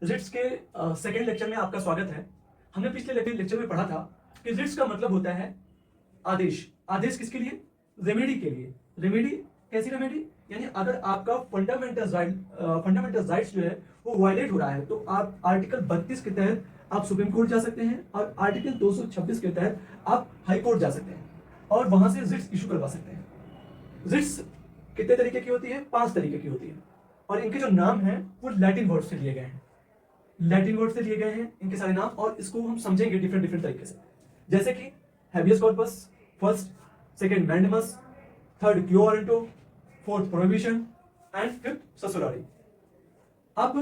Ritz के second lecture में आपका स्वागत है। हमने पिछले लेक्चर में पढ़ा था कि रिट्स का मतलब होता है आदेश। आदेश किसके लिए? रेमेडी के लिए। रेमेडी कैसी रेमेडी? यानी अगर आपका फंडामेंटल राइट्स जो है वो वायलेट हो रहा है तो आप आर्टिकल 32 के तहत आप सुप्रीम कोर्ट जा सकते हैं और आर्टिकल 226 के तहत आप हाई कोर्ट जा सकते हैं और वहां से रिट्स इशू करवा सकते हैं। रिट्स कितने तरीके की होती है? 5 तरीके की होती है और इनके जो नाम हैं वो लैटिन वर्ड से लिए गए हैं। लैटिन वर्ड से लिए गए हैं इनके सारे नाम और इसको हम समझेंगे डिफरेंट तरीके से, जैसे कि habeas corpus, first, second mandamus, third क्यो warranto, fourth prohibition and fifth ससुरारी। अब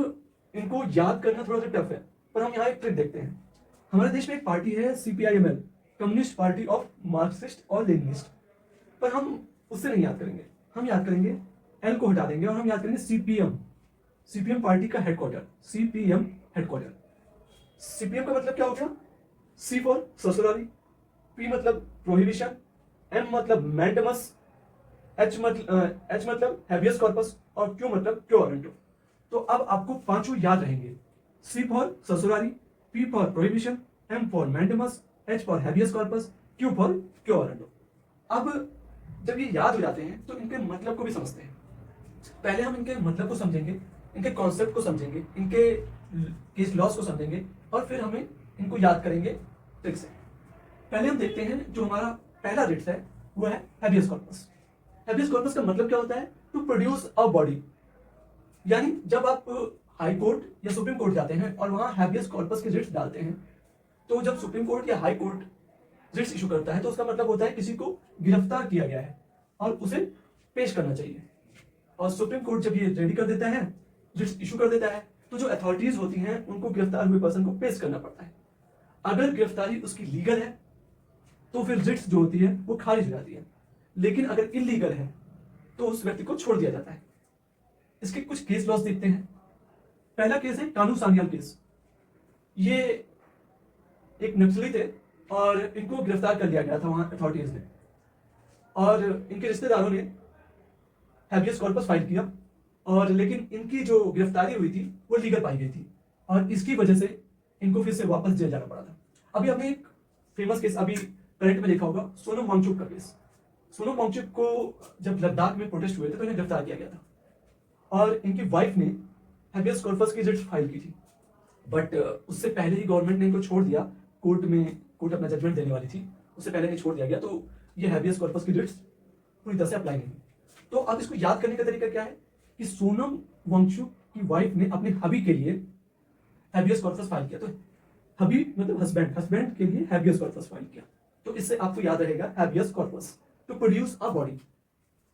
इनको याद करना थोड़ा सा टफ है पर हम यहाँ एक ट्रिक देखते हैं। हमारे देश में एक पार्टी है CPIML, communist party of Marxist और लेनिनिस्ट, पर हम उससे नहीं याद करेंगे। हम याद करेंगे एल को हटा देंगे और हम याद करेंगे सीपीएम पार्टी का हेडक्वार्टर, सीपीएम हेडक्वार्टर। सीपीएम का मतलब क्या हो गया? सी फॉर ससुरारी, पी मतलब प्रोहिबिशन, एम मतलब मैंडेमस, एच मतलब हैबियस कॉर्पस और क्यू मतलब क्यो वारंटो। तो अब आपको पांचों याद रहेंगे। C for certiorari, P for prohibition, M for mandamus, H for habeas corpus, Q for quo warranto. अब जब ये याद हो जाते हैं तो इनके मतलब को भी समझते हैं। पहले हम इनके मतलब को समझेंगे, इनके कॉन्सेप्ट को समझेंगे, इनके केस लॉस को समझेंगे और फिर हमें इनको याद करेंगे ट्रिक से। पहले हम देखते हैं जो हमारा पहला रिट्स है वो है हैबियस कॉर्पस। हैबियस कॉर्पस का मतलब क्या होता है? To produce a body. यानी जब आप हाई कोर्ट या सुप्रीम कोर्ट जाते हैं और वहां हैबियस कॉर्पस के रिट्स डालते हैं तो जब सुप्रीम कोर्ट या हाई कोर्ट रिट्स इशू करता है तो उसका मतलब होता है किसी को गिरफ्तार किया गया है और उसे पेश करना चाहिए। और सुप्रीम कोर्ट जब ये रेडी कर देता है, रिट्स इशू कर देता है, तो जो अथॉरिटीज होती हैं उनको गिरफ्तार हुए पर्सन को पेश करना पड़ता है। अगर गिरफ्तारी उसकी लीगल है तो फिर रिट्स जो होती है वो खारिज हो जाती है, लेकिन अगर इलीगल है तो उस व्यक्ति को छोड़ दिया जाता है। इसके कुछ केस लॉस देखते हैं। पहला केस है कानू सान्याल केस। ये एक नक्सली थे और इनको गिरफ्तार कर लिया गया था वहां अथॉरिटीज ने और इनके रिश्तेदारों ने हैबियस कॉर्पस फाइल किया और लेकिन इनकी जो गिरफ्तारी हुई थी वो लीगल पाई गई थी और इसकी वजह से इनको फिर से वापस जेल जाना पड़ा था। अभी हमने एक फेमस केस अभी करंट में देखा होगा, सोनम वांगचुक का केस। सोनम वांगचुक को जब लद्दाख में प्रोटेस्ट हुए थे तो इन्हें गिरफ्तार किया गया था और इनकी वाइफ ने हैबियस कॉर्पस की रिट फाइल की थी, बट उससे पहले ही गवर्नमेंट ने इनको छोड़ दिया। कोर्ट अपना जजमेंट देने वाली थी, उससे पहले ही छोड़ दिया गया, तो ये हैबियस कॉर्पस की रिट्स पूरी तरह से अप्लाई नहीं हुई। तो अब इसको याद करने का तरीका क्या है कि सोनम वांगचुक की वाइफ ने अपने हबी के लिए हैबियस कॉर्पस फाइल किया। तो हबी मतलब हस्बैंड के लिए हैबियस कॉर्पस फाइल किया। तो इससे आपको याद रहेगा habeas corpus, to produce a body.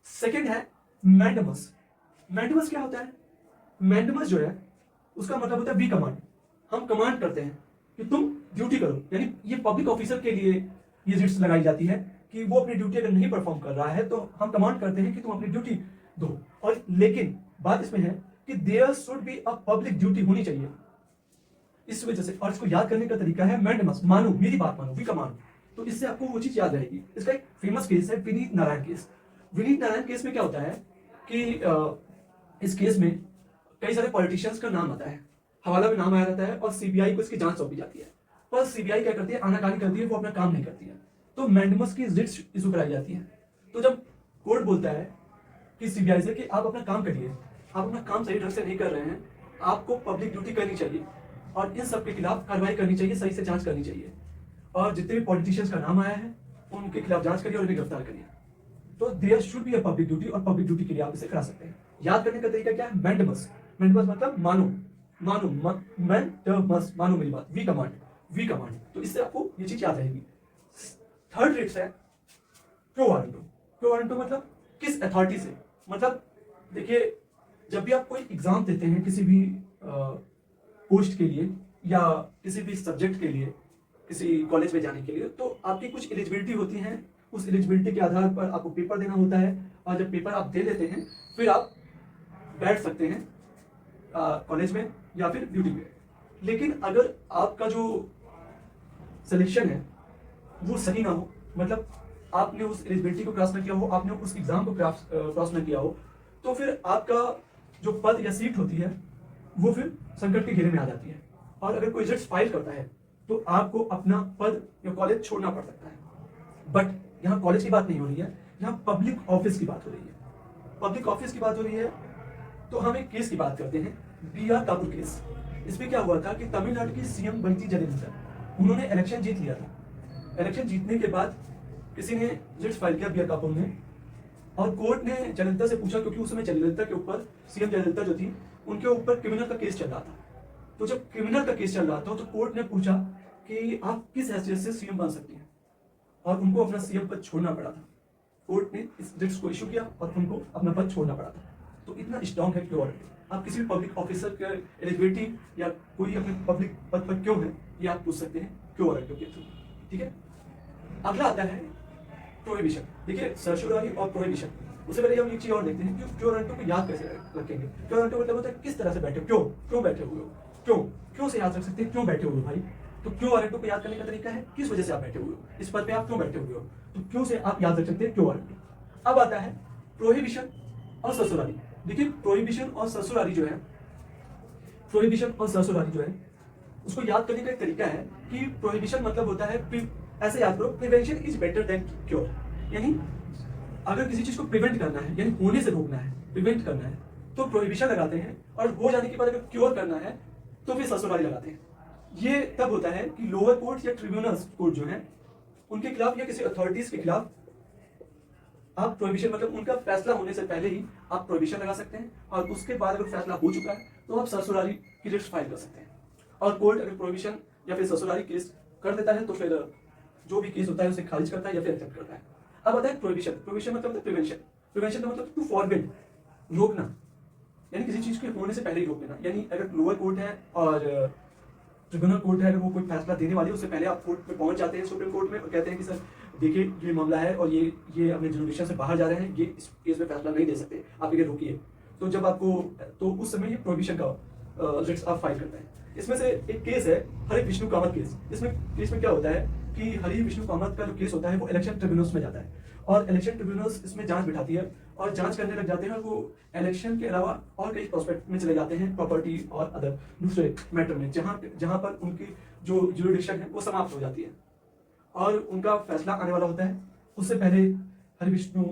Second है मैंडेमस। मैंडेमस क्या होता है? मैंडेमस जो है उसका मतलब होता है वी कमांड। हम कमांड करते हैं कि तुम ड्यूटी करो, यानी ये पब्लिक ऑफिसर के लिए ये रिट्स लगाई जाती है कि वो अपनी ड्यूटी अगर नहीं परफॉर्म कर रहा है तो हम कमांड करते हैं कि तुम अपनी ड्यूटी दो। और लेकिन बात इसमें है कि there should be a public duty होनी चाहिए, इस वजह से। और इसको याद करने का तरीका है मैंडेमस, मानो, मेरी बात मानो, वी कमांड। तो इससे आपको वो चीज याद रहेगी। इसका एक फेमस केस है विनीत नारायण केस। विनीत नारायण केस में क्या होता है कि इस केस में कई सारे पॉलिटिशियंस का नाम आता है, हवाला में नाम आया रहता है और सीबीआई को इसकी जांच सौंपी जाती है। पर सीबीआई क्या करती है? आनाकानी करती है, वो अपना काम नहीं करती है। तो मैंडेमस की रिट्स इशू कराई जाती है। तो जब कोर्ट बोलता है कि सीबीआई से कि आप अपना काम करिए, आप अपना काम सही ढंग से नहीं कर रहे हैं, आपको पब्लिक ड्यूटी करनी चाहिए और इन सब के खिलाफ कार्रवाई करनी चाहिए, सही से जांच करनी चाहिए और जितने भी पॉलिटिशियंस का नाम आया है उनके खिलाफ जांच करिए और उन्हें गिरफ्तार करिए। तो there should be a public duty और पब्लिक ड्यूटी के लिए आप इसे करा सकते हैं। याद करने का तरीका क्या है? मैंडेमस। मैंडेमस मतलब मानो, मानो मेरी बात, वी कमांड। तो इससे आपको ये चीज याद रहेगी। थर्ड रिट्स है क्यो वारंटो। क्यो वारंटो मतलब किस अथॉरिटी से? मतलब देखिए, जब भी आप कोई एग्जाम देते हैं किसी भी पोस्ट के लिए या किसी भी सब्जेक्ट के लिए, किसी कॉलेज में जाने के लिए, तो आपकी कुछ एलिजिबिलिटी होती है। उस एलिजिबिलिटी के आधार पर आपको पेपर देना होता है और जब पेपर आप दे लेते हैं फिर आप बैठ सकते हैं कॉलेज में या फिर ड्यूटी पे। लेकिन अगर आपका जो सिलेक्शन है वो सही ना हो, मतलब आपने उस एलिजिबिलिटी को क्रॉस ना किया हो, आपने उस एग्जाम को क्रॉस ना किया हो, तो फिर आपका जो पद या सीट होती है वो फिर संकट के घेरे में आ जाती है। और अगर कोई रिट्स फाइल करता है तो आपको अपना पद या कॉलेज छोड़ना पड़ सकता है। बट यहाँ कॉलेज की बात नहीं हो रही है, यहाँ पब्लिक ऑफिस की बात हो रही है। पब्लिक ऑफिस की बात हो रही है तो हम एक केस की बात करते हैं, बी.आर. कापुर केस। इसमें क्या हुआ था कि तमिलनाडु की सीएम बनती जयललिता, उन्होंने इलेक्शन जीत लिया था। इलेक्शन जीतने के बाद किसी ने रिट्स फाइल किया बी.आर. कापुर ने, और कोर्ट ने जयललिता से पूछा, क्योंकि उस समय जयललिता के ऊपर, सीएम जयललिता जो थी, उनके ऊपर क्रिमिनल का केस चल रहा था। तो जब क्रिमिनल का केस चल रहा था तो कोर्ट ने पूछा कि आप किस हैसियत से सीएम बन सकती हैं, और उनको अपना सीएम पद छोड़ना पड़ा था। कोर्ट ने इस रिट्स को इशू किया और उनको अपना पद छोड़ना पड़ा था। तो इतना स्ट्रॉन्ग है क्यों आप किसी भी पब्लिक ऑफिसर के एलिजिबिलिटी या कोई अपने पब्लिक पद पर क्यों है, ये आप पूछ सकते हैं क्यों के थ्रू। ठीक है, अगला आता है प्रोहिबिशन। देखिए सर्शुरारी और प्रोहिबिशन, उससे पहले हम एक चीज और देखते हैं कि क्यों को याद कैसे रखेंगे। क्यों मतलब होता है किस तरह से बैठे हो, क्यों बैठे हुए हो, क्यों से याद रख सकते हैं, क्यों बैठे हुए हो भाई। तो क्यों वारंटो को याद करने का तरीका है किस वजह से आप बैठे हुए हो, इस पद पे आप क्यों बैठे हुए हो, तो क्यों से आप याद रख सकते हैं क्यों वारंटो। अब आता है प्रोहिबिशन और ससुरारी। देखिए प्रोहिबिशन और ससुरारी जो है, प्रोहिबिशन और ससुरारी जो है, उसको याद करने का एक तरीका है कि प्रोहिबिशन मतलब होता है, ऐसे याद करो, prevention is better than cure. यानी अगर किसी चीज को प्रिवेंट करना है, यानी होने से रोकना है, प्रिवेंट करना है, तो प्रोहिबिशन लगाते हैं, और हो जाने के बाद अगर क्योर करना है तो फिर ससुरारी लगाते हैं। ये तब होता है कि लोअर कोर्ट या ट्रिब्यूनल्स कोर्ट जो है उनके खिलाफ या किसी अथॉरिटीज के खिलाफ आप प्रोहिबिशन, मतलब उनका फैसला होने से पहले ही आप प्रोहिबिशन लगा सकते हैं, और उसके बाद अगर फैसला हो चुका है तो आप ससुरारी की रिट्स फाइल कर सकते हैं। और कोर्ट अगर प्रोहिबिशन या फिर ससुरारी केस कर देता है तो फिर जो भी केस होता है उसे खारिज करता है या फिर एक्सेप्ट करता है। अब आता है प्रोहिबिशन। प्रोहिबिशन मतलब प्रिवेंशन। प्रिवेंशन का मतलब टू फॉरबिड, रोकना, यानी किसी चीज के होने से पहले ही रोक देना। यानी अगर लोअर कोर्ट है और ट्रिब्यूनल कोर्ट है, अगर वो कोई फैसला देने वाली है उससे पहले आप कोर्ट में पहुंच जाते हैं, सुप्रीम कोर्ट में, और कहते हैं कि सर देखिए ये मामला है और ये अपने जुडिक्शन से बाहर जा रहे हैं, ये इस केस में फैसला नहीं दे सकते, आप ये रोकिए। तो जब आपको, तो उस समय ये प्रोहिबिशन का रिट्स आप फाइल करते हैं। इसमें से एक केस है हरि विष्णु कामत केस। इसमें केस में क्या होता है कि हरि विष्णु कामत का जो केस होता है वो इलेक्शन ट्रिब्यूनल्स में जाता है, और इलेक्शन ट्रिब्यूनल्स इसमें जांच बिठाती है और जांच करने लग जाते हैं, और वो इलेक्शन के अलावा और कई प्रोस्पेक्ट में चले जाते हैं, प्रॉपर्टी और अदर दूसरे मैटर में, जहां पर उनकी जो जुरिडिक्शन है वो समाप्त हो जाती है और उनका फैसला आने वाला होता है। उससे पहले हरि विष्णु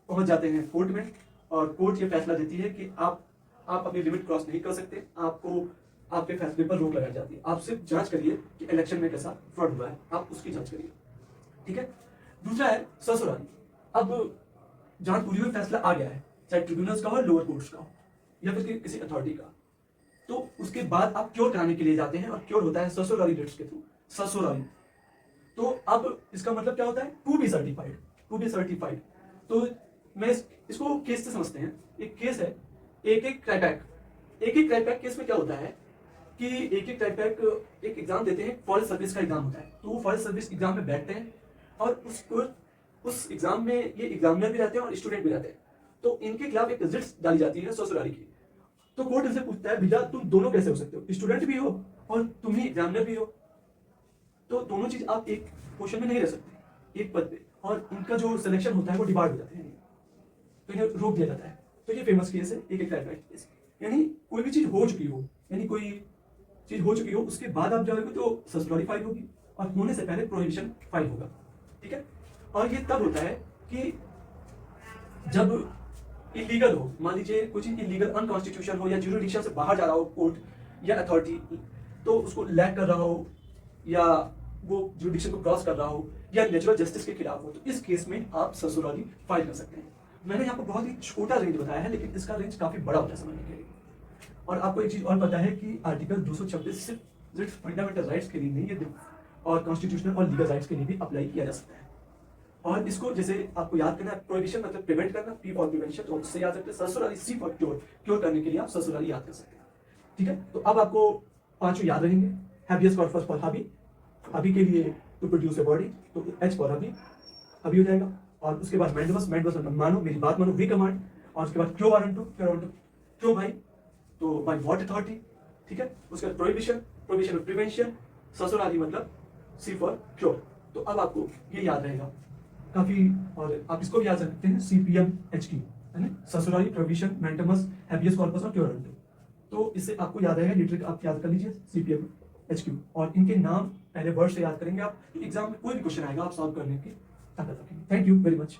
पहुंच जाते हैं कोर्ट में, और कोर्ट ये फैसला देती है कि आप अपनी लिमिट क्रॉस नहीं कर सकते, आपको आपके फैसले पर रोक लगाई जाती है। आप सिर्फ जांच करिए कि इलेक्शन में कैसा फ्रॉड हुआ है, आप उसकी जांच करिए। ठीक है, दूसरा है ससुरारी। अब जांच पूरी हुई, फैसला आ गया है, चाहे ट्रिब्यूनल्स का हो, लोअर कोर्ट्स का हो, या फिर किसी अथॉरिटी का, तो उसके बाद आप क्योर कराने के लिए जाते हैं, और क्योर होता है ससुरारी रिट्स के थ्रू, ससुरारी। तो अब इसका मतलब क्या होता है, to be certified, to be certified. तो मैं इसको केस से समझते हैं। एक केस है एक क्राइपैक। एक क्राइपैक केस में क्या होता है कि एक क्राइपैक एक एग्जाम देते हैं, फॉरेस्ट सर्विस का एग्जाम होता है, तो वो फॉरेस्ट सर्विस एग्जाम में बैठते हैं, और उस एग्जाम में ये एग्जामिनर भी रहते हैं और स्टूडेंट भी रहते हैं। तो इनके खिलाफ एक रिट्स डाली जाती है ससुरारी की। तो कोर्ट इनसे पूछता है भैया तुम दोनों कैसे हो सकते हो, स्टूडेंट भी हो और तुम ही एग्जामिनर भी हो, तो दोनों चीज आप एक क्वेश्चन में नहीं रह सकते एक पद पे, और इनका जो सिलेक्शन होता है वो डिवाइड हो जाते हैं, तो इन्हें रोक दिया जाता है। तो ये फेमस केस है एक क्राइपैक केस। यानी कोई भी चीज हो चुकी हो, यानी कोई चीज हो चुकी हो, उसके बाद आप जाओगे तो ससुरारी फाइल होगी, और होने से पहले प्रोहिबिशन फाइल होगा। ठीक है, और ये तब होता है कि जब इलीगल हो, मान लीजिए कुछ इलीगल अनकॉन्स्टिट्यूशन हो, या ज्यूरिडिक्शन से बाहर जा रहा हो कोर्ट या अथॉरिटी, तो उसको लैक कर रहा हो, या वो ज्यूरिडिक्शन को क्रॉस कर रहा हो, या नेचुरल जस्टिस के खिलाफ हो, तो इस केस में आप ससुरारी फाइल कर सकते हैं। मैंने यहाँ पर बहुत ही छोटा रेंज बताया है, लेकिन इसका रेंज काफी बड़ा होता है समझने के लिए। और आपको एक चीज और पता है कि आर्टिकल 226 सिर्फ फंडामेंटल राइट्स के लिए नहीं है, और कॉन्स्टिट्यूशनल और लीगल राइट्स के लिए भी अप्लाई किया जा सकता है। और इसको जैसे आपको याद करना है, प्रोहिबिशन मतलब प्रिवेंट करना, पी फॉर प्रिवेंशन, तो उससे याद सकते हैं। ससुरारी, सी फॉर क्योर, क्योर करने के लिए आप ससुरारी याद कर सकते हैं। ठीक है, तो अब आपको पांचों याद रहेंगे। हैबियस कॉर्पस फॉर हबी, हबी के लिए टू प्रोड्यूस ए बॉडी, तो एच फॉर हबी, हबी हो जाएगा। और उसके बाद मैंडमस, मैंडमस मतलब मानो, मेरी बात मानो, रिकमांड। और उसके बाद क्यों वारंटो, क्यों वारंटो, क्यों भाई, तो बाय व्हाट अथॉरिटी। ठीक है, उसके बाद प्रोहिबिशन, प्रोहिबिशन में प्रिवेंशन, ससुरारी मतलब सी फॉर क्योर। तो अब आपको ये याद रहेगा काफी, और आप इसको भी याद सकते हैं CPM HQ, है ना, ससुरारी, प्रोहिबिशन, मैंडमस, हैबियस कॉर्पस और क्योर वारंटो। तो इससे आपको याद आएगा, ये ट्रिक आप याद कर लीजिए, CPM HQ, और इनके नाम पहले वर्ड से याद करेंगे आप, एग्जाम में कोई भी क्वेश्चन आएगा आप सॉल्व करने की ताकत रखेंगे। Thank you very much.